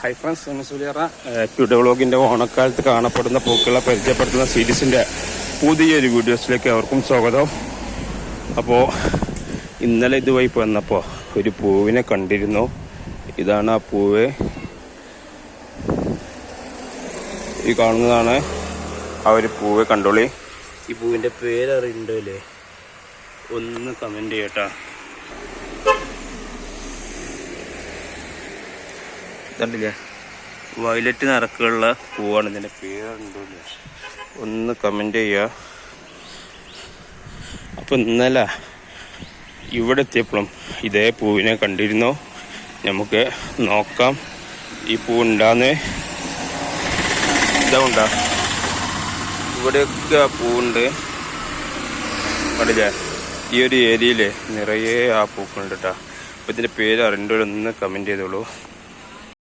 Hi friends, സുലിയറ cured വ്ളോഗിൻ്റെ ഓണക്കാലത്ത് കാണപ്പെടുന്ന പൂക്കളെ പരിചയപ്പെടുത്തുന്ന സീരീസിൻ്റെ പുതിയൊരു വീഡിയോസിലേക്ക് അവർക്കും സ്വാഗതം. അപ്പോൾ ഇന്നലെ ഇതുവഴി വന്നപ്പോൾ ഒരു പൂവിനെ കണ്ടിരുന്നു. ഇതാണ് ആ പൂവ്, ഈ കാണുന്നതാണ് ആ ഒരു പൂവ്. കണ്ടോളി. ഈ പൂവിൻ്റെ പേരറിയണ്ടോ അല്ലേ? ഒന്ന് കമൻറ്റ് ചെയ്യട്ടാ. കണ്ടില്ലേ, വയലറ്റ് നിറക്കുള്ള പൂവാണ്. ഇതിൻ്റെ പേരുണ്ടോ ഒന്ന് കമൻറ്റ് ചെയ്യുക. അപ്പോൾ ഇന്നലെ ഇവിടെ എത്തിയപ്പോഴും ഇതേ പൂവിനെ കണ്ടിരുന്നു. നമുക്ക് നോക്കാം ഈ പൂ ഉണ്ടാന്ന്. ഇതാ ഉണ്ടാ, ഇവിടെയൊക്കെ ആ പൂവുണ്ട്. കണ്ടില്ലേ, ഈ ഒരു ഏരിയയിൽ നിറയെ ആ പൂക്കളുണ്ട് കേട്ടോ. അപ്പോൾ ഇതിൻ്റെ പേര് അറിയണ്ടോ ഒന്ന് കമൻറ്റ് ചെയ്തോളൂ.